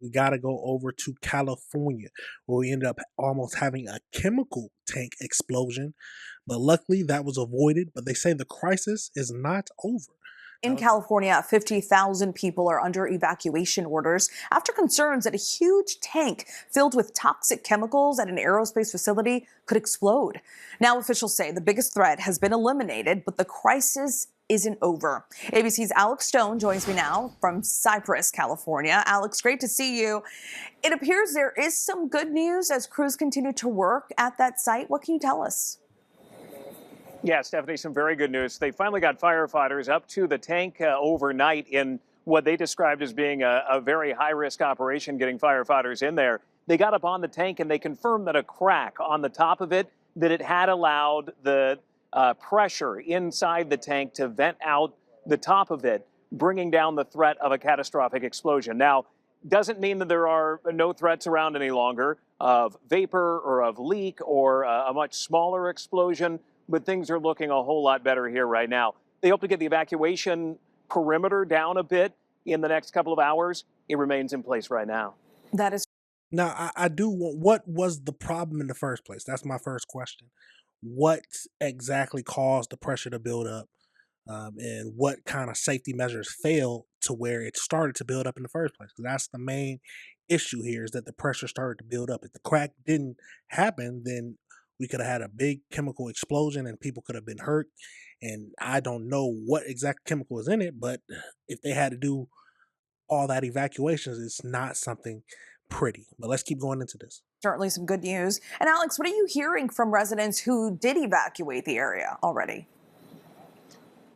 We got to go over to California, where we ended up almost having a chemical tank explosion. But luckily, that was avoided. But they say the crisis is not over. In California, 50,000 people are under evacuation orders after concerns that a huge tank filled with toxic chemicals at an aerospace facility could explode. Now, officials say the biggest threat has been eliminated, but the crisis isn't over. ABC's Alex Stone joins me now from Cypress, California. Alex, great to see you. It appears there is some good news as crews continue to work at that site. What can you tell us? Yeah, Stephanie, some very good news. They finally got firefighters up to the tank overnight in what they described as being a very high-risk operation, getting firefighters in there. They got up on the tank and they confirmed that a crack on the top of it, that it had allowed the pressure inside the tank to vent out the top of it, bringing down the threat of a catastrophic explosion. Now, doesn't mean that there are no threats around any longer of vapor or of leak or a much smaller explosion, but things are looking a whole lot better here right now. They hope to get the evacuation perimeter down a bit in the next couple of hours. It remains in place right now. That is. Now, I do want, what was the problem in the first place? That's my first question. What exactly caused the pressure to build up? And what kind of safety measures failed to where it started to build up in the first place? Because that's the main issue here, is that the pressure started to build up. If the crack didn't happen, then we could have had a big chemical explosion and people could have been hurt. And I don't know what exact chemical is in it, but if they had to do all that evacuations, it's not something pretty. But let's keep going into this. Certainly some good news. And Alex, what are you hearing from residents who did evacuate the area already?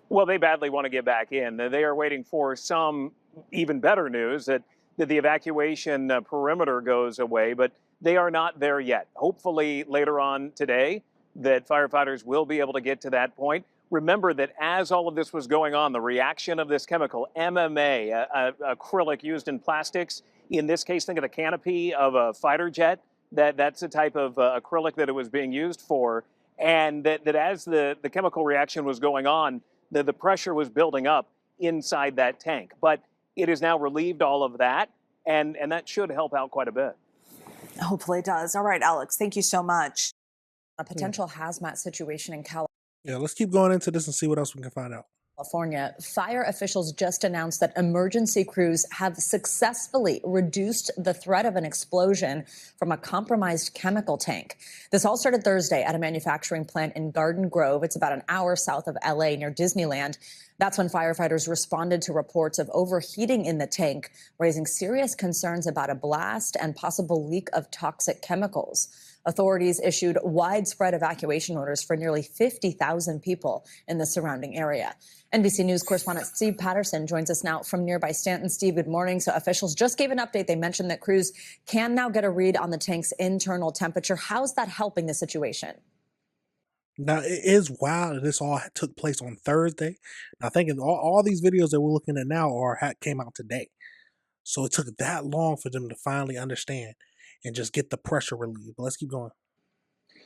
Well, they badly want to get back in. They are waiting for some even better news that the evacuation perimeter goes away, but they are not there yet. Hopefully later on today that firefighters will be able to get to that point. Remember that as all of this was going on, the reaction of this chemical, MMA, acrylic used in plastics, in this case, think of the canopy of a fighter jet, that's the type of acrylic that it was being used for. And that as the chemical reaction was going on, the pressure was building up inside that tank. But it has now relieved all of that, and that should help out quite a bit. Hopefully it does. All right, Alex, thank you so much. A potential hazmat situation in California. Yeah, let's keep going into this and see what else we can find out. Fire officials just announced that emergency crews have successfully reduced the threat of an explosion from a compromised chemical tank. This all started Thursday at a manufacturing plant in Garden Grove. It's about an hour south of LA near Disneyland. That's when firefighters responded to reports of overheating in the tank, raising serious concerns about a blast and possible leak of toxic chemicals. Authorities issued widespread evacuation orders for nearly 50,000 people in the surrounding area. NBC News correspondent Steve Patterson joins us now from nearby Stanton. Steve, good morning. So officials just gave an update. They mentioned that crews can now get a read on the tank's internal temperature. How's that helping the situation? Now, it is wild that this all took place on Thursday. Now, thinking all these videos that we're looking at now came out today. So it took that long for them to finally understand and just get the pressure relieved. But let's keep going.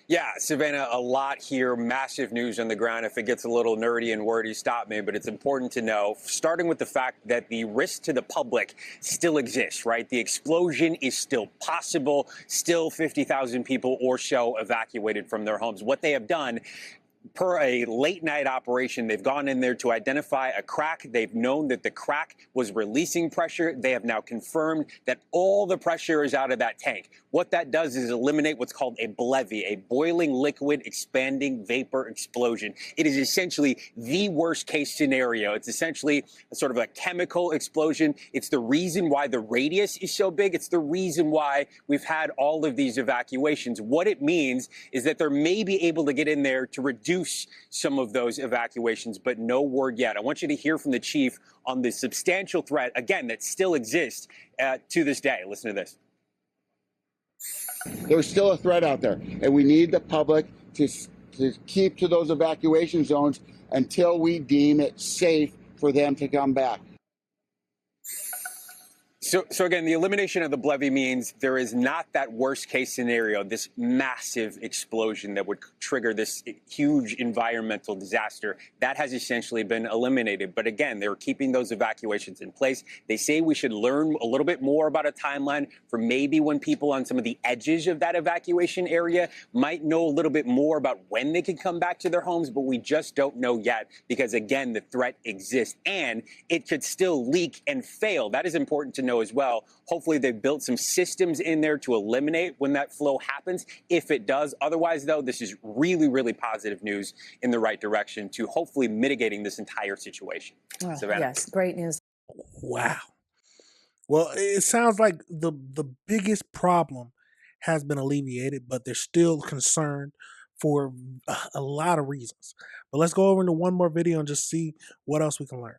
Yeah, Savannah, a lot here, massive news on the ground. If it gets a little nerdy and wordy, stop me, but it's important to know, starting with the fact that the risk to the public still exists, right? The explosion is still possible, still 50,000 people or so evacuated from their homes. What they have done, per a late night operation, they've gone in there to identify a crack. They've known that the crack was releasing pressure. They have now confirmed that all the pressure is out of that tank. What that does is eliminate what's called a BLEVE, a boiling liquid expanding vapor explosion. It is essentially the worst case scenario. It's essentially a sort of a chemical explosion. It's the reason why the radius is so big. It's the reason why we've had all of these evacuations. What it means is that they're maybe able to get in there to reduce some of those evacuations, but no word yet. I want you to hear from the chief on the substantial threat, again, that still exists to this day. Listen to this. There's still a threat out there, and we need the public to keep to those evacuation zones until we deem it safe for them to come back. So again, the elimination of the Blevy means there is not that worst case scenario, this massive explosion that would trigger this huge environmental disaster. That has essentially been eliminated. But again, they're keeping those evacuations in place. They say we should learn a little bit more about a timeline for maybe when people on some of the edges of that evacuation area might know a little bit more about when they can come back to their homes, but we just don't know yet because, again, the threat exists and it could still leak and fail. That is important to know as well. Hopefully they've built some systems in there to eliminate when that flow happens, if it does. Otherwise, though, this is really, really positive news in the right direction to hopefully mitigating this entire situation. Savannah. Yes, great news. Wow. Well, it sounds like the biggest problem has been alleviated, but they're still concerned for a lot of reasons. But let's go over into one more video and just see what else we can learn.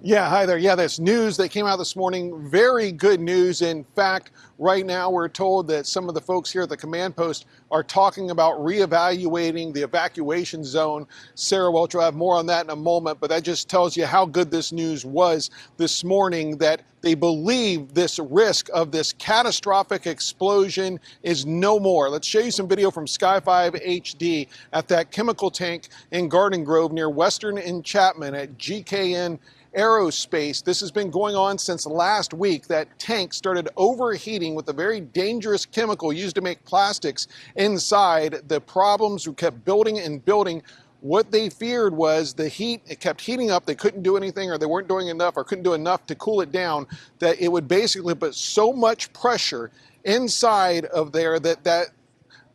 Yeah, hi there. Yeah, that's news that came out this morning. Very good news. In fact, right now we're told that some of the folks here at the command post are talking about reevaluating the evacuation zone. Sarah Welch will have more on that in a moment, but that just tells you how good this news was this morning, that they believe this risk of this catastrophic explosion is no more. Let's show you some video from Sky 5 HD at that chemical tank in Garden Grove near Western and Chapman at GKN Aerospace. This has been going on since last week. That tank started overheating with a very dangerous chemical used to make plastics inside. The problems kept building and building. What they feared was the heat, it kept heating up, they couldn't do anything, or they weren't doing enough, or couldn't do enough to cool it down, that it would basically put so much pressure inside of there that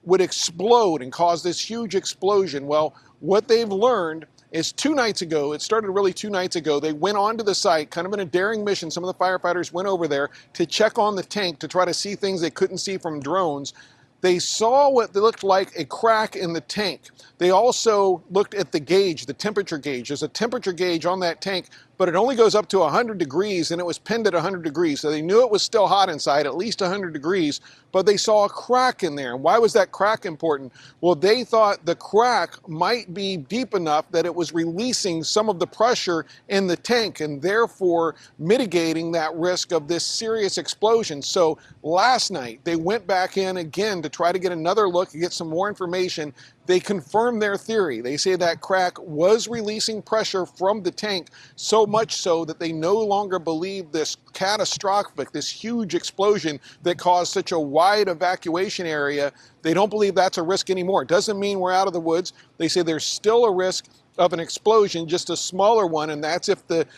would explode and cause this huge explosion. Well, what they've learned is 2 nights ago, it started really 2 nights ago, they went onto the site, kind of in a daring mission. Some of the firefighters went over there to check on the tank to try to see things they couldn't see from drones. They saw what looked like a crack in the tank. They also looked at the gauge, the temperature gauge. There's a temperature gauge on that tank, but it only goes up to 100 degrees, and it was pinned at 100 degrees. So they knew it was still hot inside, at least 100 degrees, but they saw a crack in there. And why was that crack important? Well, they thought the crack might be deep enough that it was releasing some of the pressure in the tank and therefore mitigating that risk of this serious explosion. So last night, they went back in again to try to get another look and get some more information. They confirmed their theory. They say that crack was releasing pressure from the tank, so much so that they no longer believe this catastrophic, this huge explosion that caused such a wide evacuation area. They don't believe that's a risk anymore. It doesn't mean we're out of the woods. They say there's still a risk of an explosion, just a smaller one, and that's if the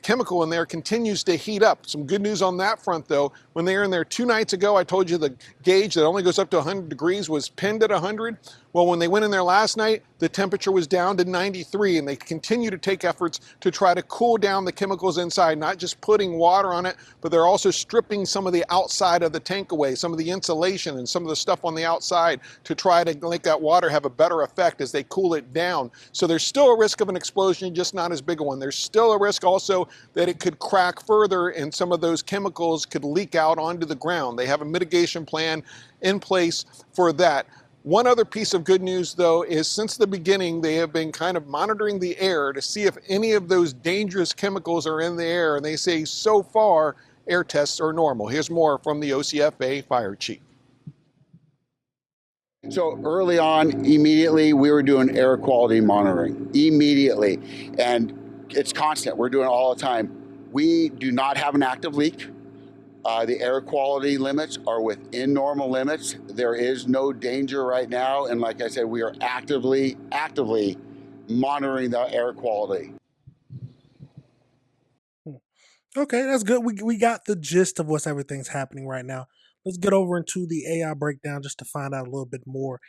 chemical in there continues to heat up. Some good news on that front, though. When they were in there 2 nights ago, I told you the gauge that only goes up to 100 degrees was pinned at 100. Well, when they went in there last night, the temperature was down to 93, and they continue to take efforts to try to cool down the chemicals inside, not just putting water on it, but they're also stripping some of the outside of the tank away, some of the insulation and some of the stuff on the outside to try to make that water have a better effect as they cool it down. So there's still a risk of an explosion, just not as big a one. There's still a risk also that it could crack further and some of those chemicals could leak out onto the ground. They have a mitigation plan in place for that. One other piece of good news, though, is since the beginning, they have been kind of monitoring the air to see if any of those dangerous chemicals are in the air. And they say so far, air tests are normal. Here's more from the OCFA fire chief. So early on, immediately, we were doing air quality monitoring, immediately. And it's constant. We're doing it all the time. We do not have an active leak. The air quality limits are within normal limits. There is no danger right now. And like I said, we are actively monitoring the air quality. Okay, that's good. We got the gist of what's everything's happening right now. Let's get over into the AI breakdown just to find out a little bit more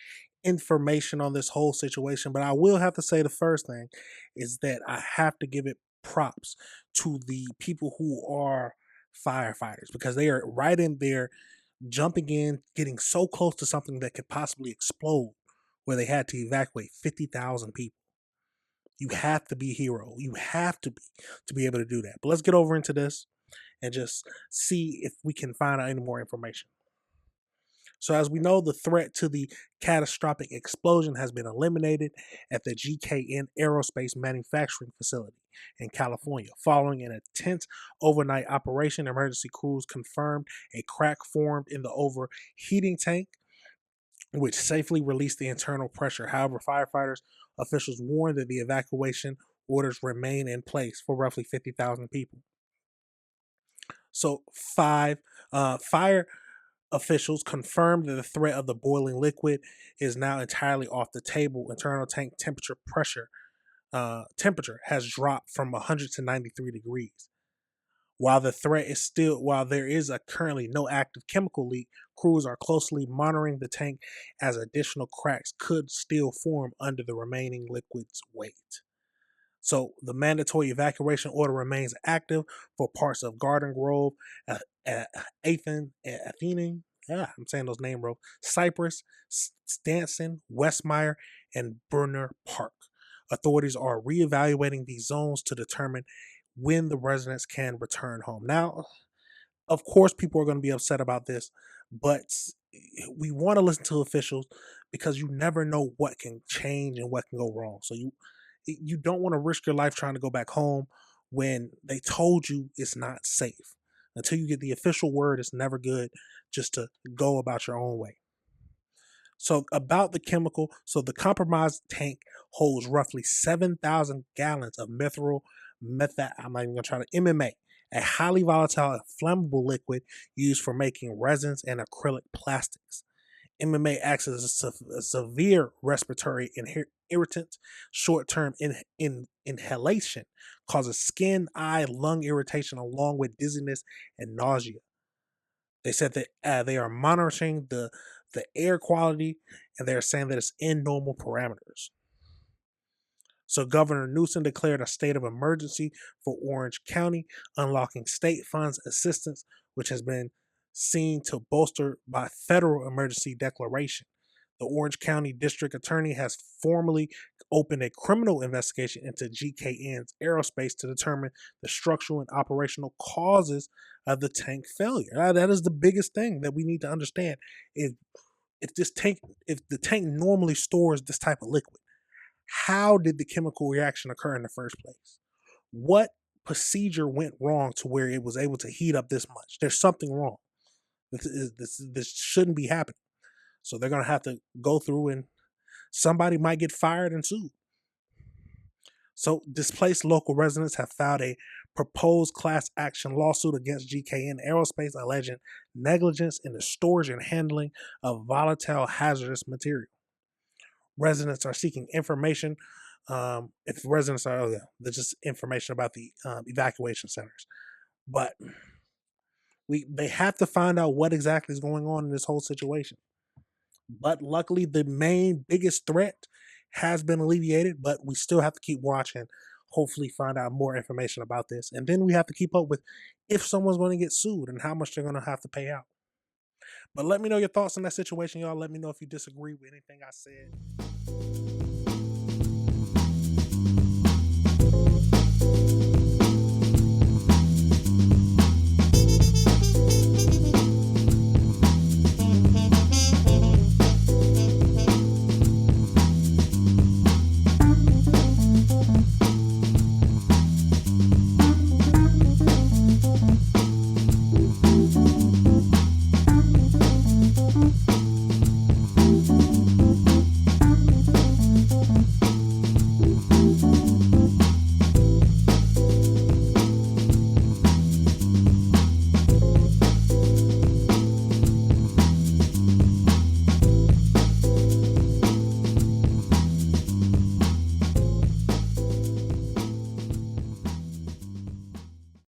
information on this whole situation. But I will have to say the first thing is that I have to give it props to the people who are firefighters, because they are right in there jumping in, getting so close to something that could possibly explode, where they had to evacuate 50,000 people. You have to be a hero. You have to be able to do that. But let's get over into this and just see if we can find out any more information. So as we know, the threat to the catastrophic explosion has been eliminated at the GKN Aerospace Manufacturing Facility in California. Following an intense overnight operation, emergency crews confirmed a crack formed in the overheating tank, which safely released the internal pressure. However, firefighters officials warned that the evacuation orders remain in place for roughly 50,000 people. So, fire officials confirmed that the threat of the boiling liquid is now entirely off the table. Internal tank temperature has dropped from 100 to 93 degrees. While there is currently no active chemical leak, crews are closely monitoring the tank as additional cracks could still form under the remaining liquid's weight. So the mandatory evacuation order remains active for parts of Garden Grove, Athene, I'm saying those names wrong, Cypress, Stanson, Westmire, and Brunner Park. Authorities are reevaluating these zones to determine when the residents can return home. Now, of course, people are going to be upset about this, but we want to listen to officials because you never know what can change and what can go wrong. So you don't want to risk your life trying to go back home when they told you it's not safe. Until you get the official word, it's never good just to go about your own way. So about the chemical, so the compromised tank holds roughly 7,000 gallons of MMA, a highly volatile and flammable liquid used for making resins and acrylic plastics. MMA acts as a severe respiratory irritant. Short-term inhalation causes skin, eye, lung irritation along with dizziness and nausea. They said that they are monitoring the air quality, and they're saying that it's in normal parameters. So Governor Newsom declared a state of emergency for Orange County, unlocking state funds assistance, which has been seen to bolster by federal emergency declaration. The Orange County District Attorney has formally opened a criminal investigation into GKN's aerospace to determine the structural and operational causes of the tank failure. Now, that is the biggest thing that we need to understand. If the tank normally stores this type of liquid, how did the chemical reaction occur in the first place? What procedure went wrong to where it was able to heat up this much? There's something wrong. This shouldn't be happening. So they're going to have to go through, and somebody might get fired and sued. So displaced local residents have filed a proposed class action lawsuit against GKN Aerospace alleging negligence in the storage and handling of volatile hazardous material. Residents are seeking information. If residents are, there's just information about the evacuation centers. But they have to find out what exactly is going on in this whole situation. But luckily, the biggest threat has been alleviated, but we still have to keep watching, hopefully find out more information about this. And then we have to keep up with if someone's going to get sued and how much they're going to have to pay out. But let me know your thoughts on that situation, y'all. Let me know if you disagree with anything I said.